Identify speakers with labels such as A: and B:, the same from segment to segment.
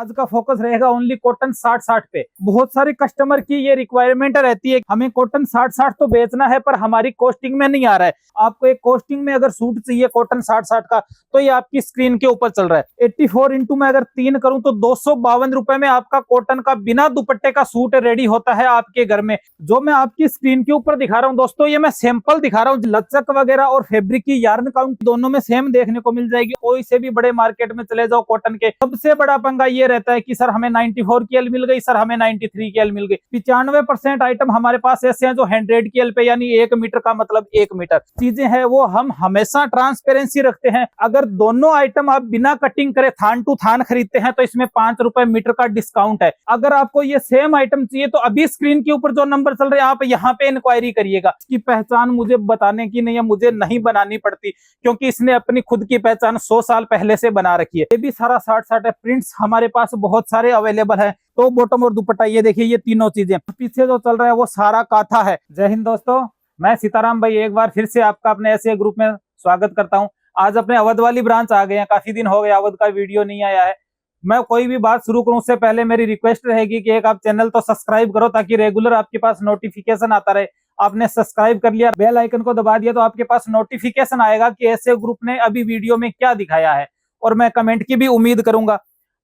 A: आज का फोकस रहेगा ओनली कॉटन 60-60 पे। बहुत सारे कस्टमर की ये रिक्वायरमेंट रहती है, हमें कॉटन 60-60 तो बेचना है पर हमारी कॉस्टिंग में नहीं आ रहा है। आपको एक कॉस्टिंग में अगर सूट चाहिए कॉटन 60-60 का तो ये आपकी स्क्रीन के ऊपर चल रहा है। 84 इंटू में अगर 3 करूं तो 252 रुपए में आपका कॉटन का बिना दुपट्टे का सूट रेडी होता है आपके घर में। जो मैं आपकी स्क्रीन के ऊपर दिखा रहा हूं दोस्तों, ये मैं सैंपल दिखा रहा हूं। लचक वगैरह और फैब्रिक की यार्न काउंट दोनों में सेम देखने को मिल जाएगी। कोई से भी बड़े मार्केट में चले जाओ कॉटन के, सबसे बड़ा पंगा ये रहता है कि सर हमें 94 की एल मिल गई, सर हमें 93 की एल मिल गई। 95% आइटम हमारे पास ऐसे हैं जो 100 की एल पे यानी 1 मीटर का मतलब 1 मीटर चीजें हैं, वो हम हमेशा ट्रांसपेरेंसी रखते हैं। अगर दोनों आइटम आप बिना कटिंग करे थान टू थान खरीदते हैं तो इसमें 5 रुपए मीटर का डिस्काउंट है। अगर आपको ये सेम आइटम चाहिए तो अभी स्क्रीन के ऊपर जो नंबर चल रहे हैं आप यहाँ पे इंक्वायरी करिएगा। इसकी पहचान मुझे बताने की नहीं है, मुझे नहीं बनानी पड़ती क्योंकि इसने अपनी खुद की पहचान 100 साल पहले से बना रखी है। ये भी सारा 60-60 है। प्रिंट्स हमारे पास बहुत सारे अवेलेबल है। तो बॉटम और दुपट्टा ये देखिए, ये तीनों चीजें। पीछे जो चल रहा है वो सारा काथा है। जय हिंद दोस्तों, मैं सीताराम भाई एक बार फिर से आपका अपने ऐसे ग्रुप में स्वागत करता हूं। आज अपने अवध वाली ब्रांच आ गए हैं, काफी दिन हो गए अवध का वीडियो नहीं आया है। मैं कोई भी बात शुरू करूं उससे पहले मेरी रिक्वेस्ट रहेगी कि एक आप चैनल तो सब्सक्राइब करो ताकि रेगुलर आपके पास नोटिफिकेशन आता रहे। आपने सब्सक्राइब कर लिया, बेल आइकन को दबा दिया तो आपके पास नोटिफिकेशन आएगा कि ऐसे ग्रुप ने अभी वीडियो में क्या दिखाया है, और मैं कमेंट की भी उम्मीद करूंगा।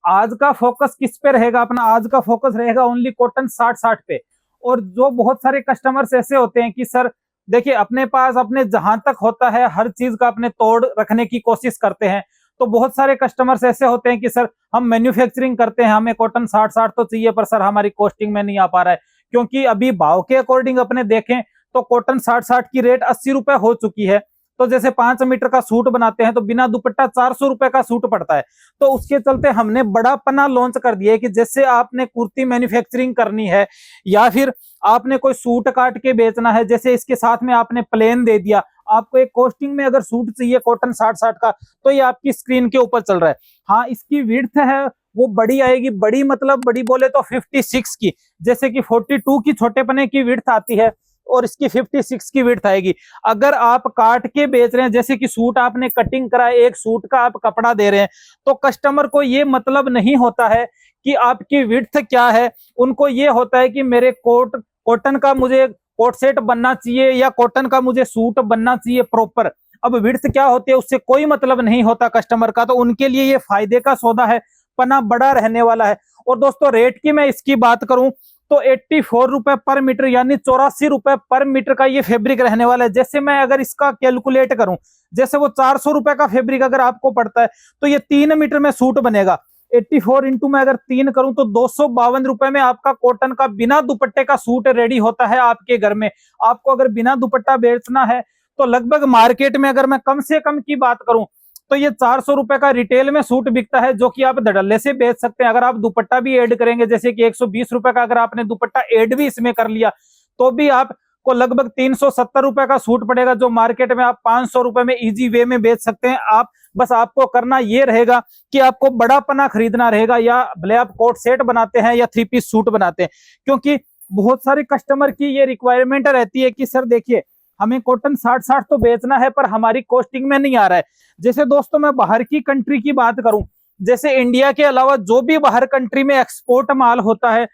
A: आज का फोकस किस पे रहेगा अपना? आज का फोकस रहेगा ओनली कॉटन 60-60 पे। और जो बहुत सारे कस्टमर्स ऐसे होते हैं कि सर देखिए अपने पास अपने जहां तक होता है हर चीज का अपने तोड़ रखने की कोशिश करते हैं। तो बहुत सारे कस्टमर्स ऐसे होते हैं कि सर हम मैन्युफैक्चरिंग करते हैं, हमें कॉटन 60-60 तो चाहिए पर सर हमारी कॉस्टिंग में नहीं आ पा रहा है। क्योंकि अभी भाव के अकॉर्डिंग अपने देखें तो कॉटन 60-60 की रेट 80 रुपए हो चुकी है। तो जैसे 5 मीटर का सूट बनाते हैं तो बिना दुपट्टा 400 रुपए का सूट पड़ता है। तो उसके चलते हमने बड़ा पन्ना लॉन्च कर दिया है कि जैसे आपने कुर्ती मैन्युफैक्चरिंग करनी है या फिर आपने कोई सूट काट के बेचना है, जैसे इसके साथ में आपने प्लेन दे दिया, आपको एक कॉस्टिंग में अगर सूट चाहिए कॉटन 60-60 का तो ये आपकी स्क्रीन के ऊपर चल रहा है। हाँ, इसकी विड्थ है वो बड़ी आएगी, बड़ी मतलब बड़ी बोले तो 56 की, जैसे कि 42 की छोटे पने की विड्थ आती है और इसकी 56 की विड्थ आएगी। अगर आप काट के बेच रहे हैं, जैसे कि सूट आपने कटिंग करा है, एक सूट का आप कपड़ा दे रहे हैं, तो कस्टमर को ये मतलब नहीं होता है कि आपकी विड्थ क्या है। उनको ये होता है कि मेरे कॉटन का मुझे कोट सेट बनना चाहिए या कॉटन का मुझे सूट बनना चाहिए प्रॉपर। अब विड्थ क्या होती है उससे कोई मतलब नहीं होता कस्टमर का, तो उनके लिए ये फायदे का सौदा है, पना बड़ा रहने वाला है। और दोस्तों रेट की मैं इसकी बात करूं तो 84 रुपए पर मीटर यानी 84 रुपए पर मीटर का ये फैब्रिक रहने वाला है। जैसे मैं अगर इसका कैलकुलेट करूं, जैसे वो 400 रुपए का फैब्रिक अगर आपको पड़ता है तो ये 3 मीटर में सूट बनेगा। 84 इंटू में अगर 3 करूं तो 252 रुपए में आपका कॉटन का बिना दुपट्टे का सूट रेडी होता है आपके घर में। आपको अगर बिना दुपट्टा बेचना है तो लगभग मार्केट में अगर मैं कम से कम की बात करूं तो ये 400 रुपए का रिटेल में सूट बिकता है, जो कि आप धड़ल्ले से बेच सकते हैं। अगर आप दुपट्टा भी ऐड करेंगे, जैसे कि 120 रुपए का अगर आपने दुपट्टा ऐड भी इसमें कर लिया तो भी आपको लगभग 370 रुपए का सूट पड़ेगा, जो मार्केट में आप 500 रुपए में इजी वे में बेच सकते हैं। आप बस आपको करना ये रहेगा कि आपको बड़ा पना खरीदना रहेगा, या भले आप कोट सेट बनाते हैं या 3 पीस सूट बनाते हैं। क्योंकि बहुत सारे कस्टमर की ये रिक्वायरमेंट रहती है कि सर देखिए हमें कॉटन 60-60 तो बेचना है पर हमारी कॉस्टिंग में नहीं आ रहा है। जैसे दोस्तों मैं बाहर की कंट्री की बात करूं, जैसे इंडिया के अलावा जो भी बाहर कंट्री में एक्सपोर्ट माल होता है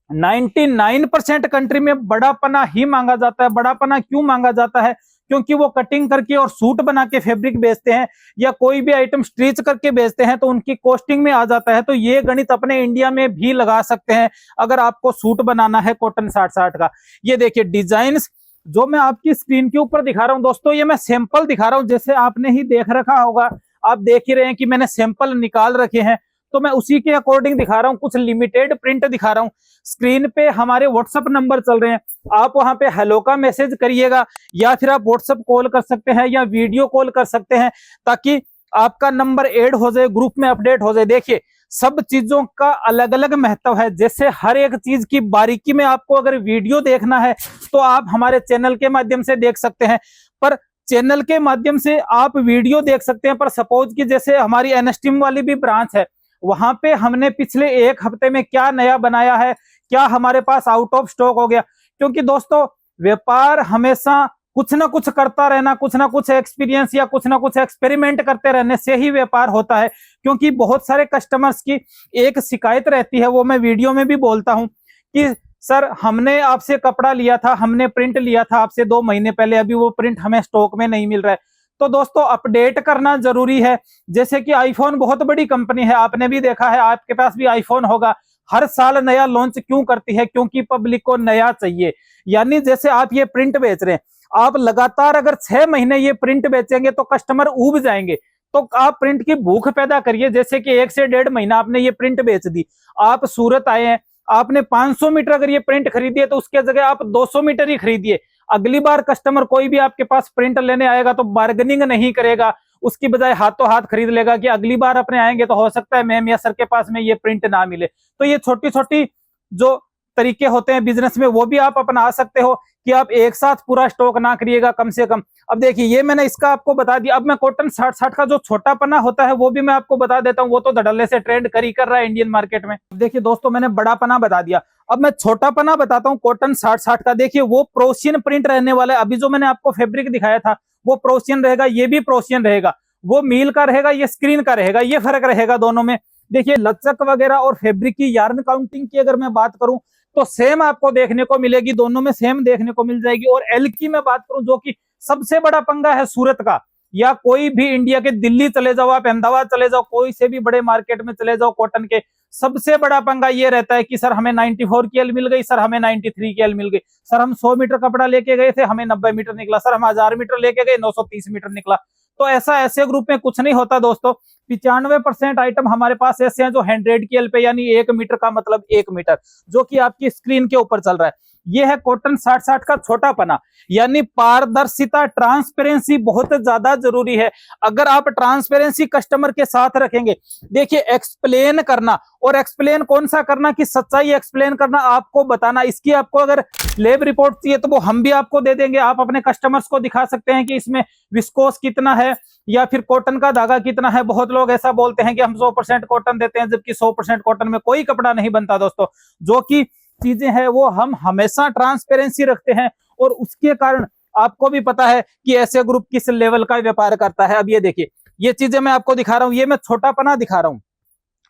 A: 99% कंट्री में बड़ा पना ही मांगा जाता है। बड़ा पना क्यों मांगा जाता है? क्योंकि वो कटिंग करके और सूट बना के फैब्रिक बेचते हैं या कोई भी आइटम स्टिच करके बेचते हैं तो उनकी कॉस्टिंग में आ जाता है। तो ये गणित अपने इंडिया में भी लगा सकते हैं अगर आपको सूट बनाना है कॉटन 60-60 का। ये देखिए डिजाइन्स जो मैं आपकी स्क्रीन के ऊपर दिखा रहा हूं दोस्तों, ये मैं सैंपल दिखा रहा हूं। जैसे आपने ही देख रखा होगा, आप देख ही रहे हैं कि मैंने सैंपल निकाल रखे हैं, तो मैं उसी के अकॉर्डिंग दिखा रहा हूं। कुछ लिमिटेड प्रिंट दिखा रहा हूं। स्क्रीन पे हमारे व्हाट्सएप नंबर चल रहे हैं, आप वहां पे हेलो का मैसेज करिएगा या फिर आप व्हाट्सएप कॉल कर सकते हैं या वीडियो कॉल कर सकते हैं, ताकि आपका नंबर ऐड हो जाए, ग्रुप में अपडेट हो जाए। देखिए सब चीजों का अलग अलग महत्व है। जैसे हर एक चीज की बारीकी में आपको अगर वीडियो देखना है तो आप हमारे चैनल के माध्यम से देख सकते हैं, पर चैनल के माध्यम से आप वीडियो देख सकते हैं। पर सपोज कि जैसे हमारी एनएसटीएम वाली भी ब्रांच है, वहां पे हमने पिछले 1 हफ्ते में क्या नया बनाया है, क्या हमारे पास आउट ऑफ स्टॉक हो गया। क्योंकि दोस्तों व्यापार हमेशा कुछ ना कुछ करता रहना, कुछ ना कुछ एक्सपीरियंस या कुछ ना कुछ एक्सपेरिमेंट करते रहने से ही व्यापार होता है। क्योंकि बहुत सारे कस्टमर्स की एक शिकायत रहती है, वो मैं वीडियो में भी बोलता हूं कि सर हमने आपसे कपड़ा लिया था, हमने प्रिंट लिया था आपसे 2 महीने पहले, अभी वो प्रिंट हमें स्टॉक में नहीं मिल रहा है। तो दोस्तों अपडेट करना जरूरी है। जैसे कि आईफोन बहुत बड़ी कंपनी है, आपने भी देखा है, आपके पास भी आईफोन होगा, हर साल नया लॉन्च क्यों करती है? क्योंकि पब्लिक को नया चाहिए। यानी जैसे आप ये प्रिंट बेच रहे हैं, आप लगातार अगर 6 महीने ये प्रिंट बेचेंगे तो कस्टमर ऊब जाएंगे। तो आप प्रिंट की भूख पैदा करिए। जैसे कि 1 से 1.5 महीना आपने ये प्रिंट बेच दी, आप सूरत आए हैं, आपने 500 मीटर अगर ये प्रिंट खरीदिए तो उसके जगह आप 200 मीटर ही खरीदिए। अगली बार कस्टमर कोई भी आपके पास प्रिंट लेने आएगा तो बार्गेनिंग नहीं करेगा, उसकी बजाय हाथों हाथ खरीद लेगा कि अगली बार अपने आएंगे तो हो सकता है मैम या सर के पास में ये प्रिंट ना मिले। तो ये छोटी छोटी जो तरीके होते हैं बिजनेस में, वो भी आप अपना सकते हो कि आप एक साथ पूरा स्टॉक ना करिएगा कम से कम। अब देखिए ये मैंने इसका आपको बता दिया। अब मैं कॉटन 60-60 का जो छोटा पन्ना होता है वो भी मैं आपको बता देता हूँ, वो तो धड़ल्ले से ट्रेंड कर रहा है इंडियन मार्केट में। देखिए दोस्तों मैंने बड़ा पन्ना बता दिया, अब मैं छोटा पन्ना बताता हूँ कॉटन 60-60 का। देखिए वो प्रोशियन प्रिंट रहने वाला है। अभी जो मैंने आपको फैब्रिक दिखाया था वो प्रोशियन रहेगा, ये भी प्रोशियन रहेगा, वो मील का रहेगा, ये स्क्रीन का रहेगा, ये फर्क रहेगा दोनों में। देखिए लचक वगैरह और फैब्रिक की यार्न काउंटिंग की अगर मैं बात करूं तो सेम आपको देखने को मिलेगी, दोनों में सेम देखने को मिल जाएगी। और एल की मैं बात करूं जो कि सबसे बड़ा पंगा है सूरत का, या कोई भी इंडिया के दिल्ली चले जाओ, आप अहमदाबाद चले जाओ, कोई से भी बड़े मार्केट में चले जाओ, कॉटन के सबसे बड़ा पंगा ये रहता है कि सर हमें 94 की एल मिल गई, सर हमें 93 की एल मिल गई, सर हम 100 मीटर कपड़ा लेके गए थे हमें 90 मीटर निकला, सर हम 1000 मीटर लेके गए 930 मीटर निकला। तो ऐसा ऐसे ग्रुप में कुछ नहीं होता दोस्तों। 95% आइटम हमारे पास ऐसे हैं जो 100 की एल पे, यानी 1 मीटर का मतलब 1 मीटर, जो कि आपकी स्क्रीन के ऊपर चल रहा है। ये है कॉटन 60-60 का छोटा पना। यानी पारदर्शिता, ट्रांसपेरेंसी बहुत ज्यादा जरूरी है। अगर आप ट्रांसपेरेंसी कस्टमर के साथ रखेंगे, देखिए एक्सप्लेन करना, और एक्सप्लेन कौन सा करना कि सच्चाई एक्सप्लेन करना, आपको बताना। इसकी आपको अगर लैब रिपोर्ट चाहिए तो वो हम भी आपको दे देंगे, आप अपने कस्टमर्स को दिखा सकते हैं कि इसमें विस्कोस कितना है या फिर कॉटन का धागा कितना है। बहुत लोग ऐसा बोलते हैं कि हम 100% कॉटन देते हैं, जबकि 100% कॉटन में कोई कपड़ा नहीं बनता दोस्तों। जो कि चीजें हैं वो हम हमेशा ट्रांसपेरेंसी रखते हैं, और उसके कारण आपको भी पता है कि ऐसे ग्रुप किस लेवल का व्यापार करता है। अब ये देखिए ये चीजें मैं आपको दिखा रहा हूं, ये मैं छोटा पना दिखा रहा हूं।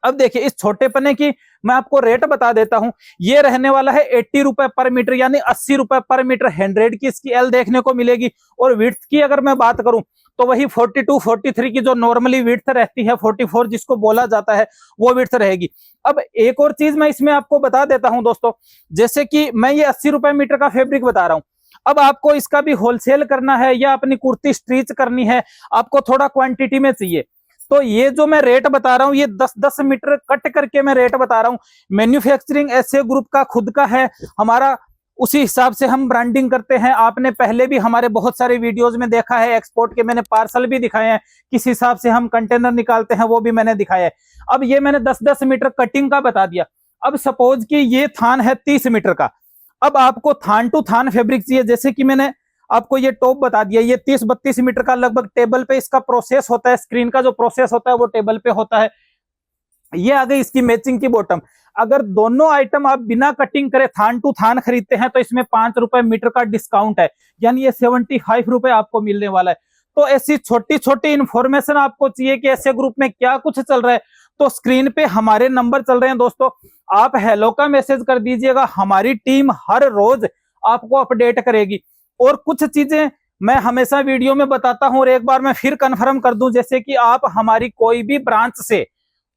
A: अब देखिए इस छोटे पन्ने की मैं आपको रेट बता देता हूं। ये रहने वाला है 80 रुपए पर मीटर, यानी 80 रुपए पर मीटर। 100 की इसकी एल देखने को मिलेगी। और विड्थ की अगर मैं बात करूं तो वही 42-43 की जो नॉर्मली विड्थ रहती है, 44 जिसको बोला जाता है, वो विड्थ रहेगी। अब एक और चीज मैं इसमें आपको बता देता हूं दोस्तों, जैसे कि मैं ये 80 रुपए मीटर का फैब्रिक बता रहा हूं, अब आपको इसका भी होलसेल करना है या अपनी कुर्ती स्टिच करनी है, आपको थोड़ा क्वांटिटी में चाहिए, तो ये जो मैं रेट बता रहा हूं ये 10-10 मीटर कट करके मैं रेट बता रहा हूं। मैन्युफैक्चरिंग ऐसे ग्रुप का खुद का है हमारा, उसी हिसाब से हम ब्रांडिंग करते हैं। आपने पहले भी हमारे बहुत सारे वीडियोस में देखा है, एक्सपोर्ट के मैंने पार्सल भी दिखाए हैं, किस हिसाब से हम कंटेनर निकालते हैं वो भी मैंने दिखाया है। अब ये मैंने 10-10 मीटर कटिंग का बता दिया। अब सपोज कि ये थान है 30 मीटर का, अब आपको थान टू थान फैब्रिक चाहिए, जैसे कि मैंने आपको ये टॉप बता दिया, ये 30-32 मीटर का लगभग टेबल पे इसका प्रोसेस होता है, स्क्रीन का जो प्रोसेस होता है वो टेबल पे होता है। ये आ गई इसकी मैचिंग की बॉटम। अगर दोनों आइटम आप बिना कटिंग करे थान टू थान खरीदते हैं तो इसमें 5 रुपए मीटर का डिस्काउंट है, यानी ये 75 रुपए आपको मिलने वाला है। तो ऐसी छोटी छोटी इंफॉर्मेशन आपको चाहिए कि ऐसे ग्रुप में क्या कुछ चल रहा है, तो स्क्रीन पे हमारे नंबर चल रहे हैं दोस्तों, आप हेलो का मैसेज कर दीजिएगा, हमारी टीम हर रोज आपको अपडेट करेगी। और कुछ चीजें मैं हमेशा वीडियो में बताता हूं और एक बार मैं फिर कंफर्म कर दूं, जैसे कि आप हमारी कोई भी ब्रांच से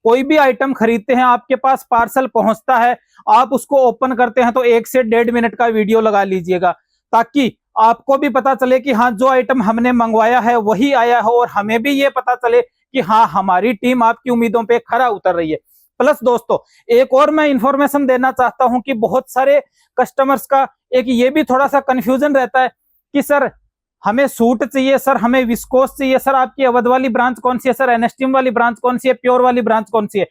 A: कोई भी आइटम खरीदते हैं, आपके पास पार्सल पहुंचता है, आप उसको ओपन करते हैं तो 1 से 1.5 मिनट का वीडियो लगा लीजिएगा, ताकि आपको भी पता चले कि हाँ जो आइटम हमने मंगवाया है वही आया हो, और हमें भी ये पता चले कि हाँ हमारी टीम आपकी उम्मीदों पे खरा उतर रही है। प्लस दोस्तों एक और मैं इंफॉर्मेशन देना चाहता हूं कि बहुत सारे कस्टमर्स का एक ये भी थोड़ा सा कंफ्यूजन रहता है कि सर हमें सूट चाहिए, सर हमें विस्कोस चाहिए, सर आपकी अवध वाली ब्रांच कौन सी है, सर एनएसटीएम वाली ब्रांच कौन सी है, प्योर वाली ब्रांच कौन सी है।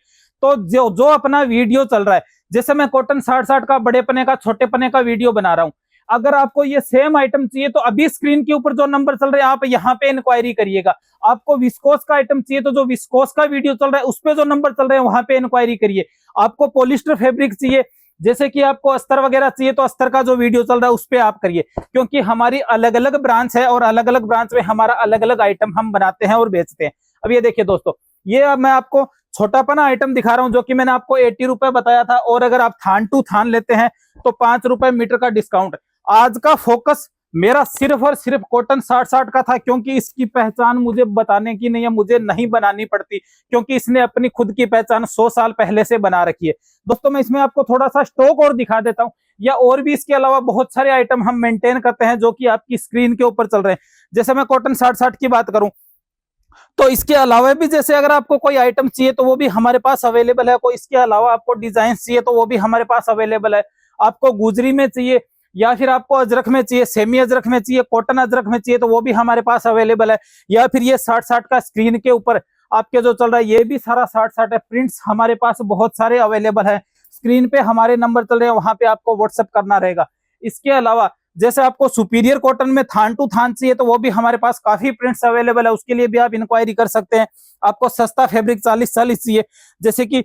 A: तो जो अपना वीडियो चल रहा है, जैसे मैं कॉटन 60-60 का बड़े पने का छोटे पने का वीडियो बना रहा हूं, अगर आपको ये सेम आइटम चाहिए तो अभी स्क्रीन के ऊपर जो नंबर चल रहे हैं आप यहाँ पे इंक्वायरी करिएगा। आपको विस्कोस का आइटम चाहिए तो जो विस्कोस का वीडियो चल रहा है उस पे जो नंबर चल रहे हैं वहां पे इंक्वायरी करिए। आपको पॉलिस्टर फैब्रिक चाहिए, जैसे कि आपको अस्तर वगैरह चाहिए तो अस्तर का जो वीडियो चल रहा है उस पर आप करिए, क्योंकि हमारी अलग अलग ब्रांच है और अलग अलग ब्रांच में हमारा अलग अलग आइटम हम बनाते हैं और बेचते हैं। अब ये देखिए दोस्तों, ये अब मैं आपको छोटापना आइटम दिखा रहा हूं, जो कि मैंने आपको 80 रुपए बताया था, और अगर आप थान टू थान लेते हैं तो 5 रुपए मीटर का डिस्काउंट। आज का फोकस मेरा सिर्फ और सिर्फ कॉटन 60-60 का था, क्योंकि इसकी पहचान मुझे बताने की नहीं है, मुझे नहीं बनानी पड़ती, क्योंकि इसने अपनी खुद की पहचान 100 साल पहले से बना रखी है। दोस्तों मैं इसमें आपको थोड़ा सा स्टॉक और दिखा देता हूं, या और भी इसके अलावा बहुत सारे आइटम हम मेंटेन करते हैं जो कि आपकी स्क्रीन के ऊपर चल रहे हैं। जैसे मैं कॉटन 60-60 की बात करूं तो इसके अलावा भी, जैसे अगर आपको कोई आइटम चाहिए तो वो भी हमारे पास अवेलेबल है, कोई इसके अलावा आपको डिजाइन चाहिए तो वो भी हमारे पास अवेलेबल है। आपको गुजरी में चाहिए या फिर आपको अजरक में चाहिए, सेमी अजरक में चाहिए, कॉटन अजरक में चाहिए तो वो भी हमारे पास अवेलेबल है। या फिर ये 60-60 का स्क्रीन के ऊपर आपके जो चल रहा है ये भी सारा 60-60 है। प्रिंट्स हमारे पास बहुत सारे अवेलेबल है। स्क्रीन पे हमारे नंबर चल रहे हैं, वहां पे आपको व्हाट्सएप करना रहेगा। इसके अलावा जैसे आपको सुपीरियर कॉटन में थान टू थान चाहिए तो वो भी हमारे पास काफी प्रिंट्स अवेलेबल है, उसके लिए भी आप इंक्वायरी कर सकते हैं। आपको सस्ता फैब्रिक 40-40 चाहिए, जैसे कि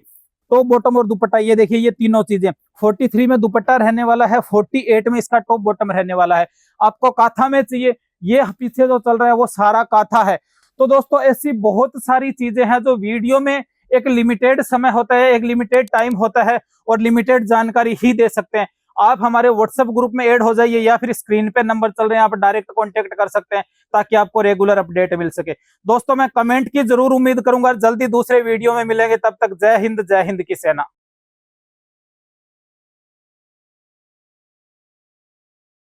A: टॉप बॉटम और दुपट्टा, ये देखिए ये तीनों चीजें 43 में दुपट्टा रहने वाला है, 48 में इसका टॉप बॉटम रहने वाला है। आपको काथा में चाहिए, ये पीछे जो चल रहा है वो सारा काथा है। तो दोस्तों ऐसी बहुत सारी चीजें हैं जो वीडियो में एक लिमिटेड समय होता है, एक लिमिटेड टाइम होता है और लिमिटेड जानकारी ही दे सकते हैं। आप हमारे व्हाट्सएप ग्रुप में ऐड हो जाइए, या फिर स्क्रीन पे नंबर चल रहे हैं, आप डायरेक्ट कांटेक्ट कर सकते हैं ताकि आपको रेगुलर अपडेट मिल सके। दोस्तों मैं कमेंट की जरूर उम्मीद करूंगा, जल्दी दूसरे वीडियो में मिलेंगे, तब तक जय हिंद की सेना।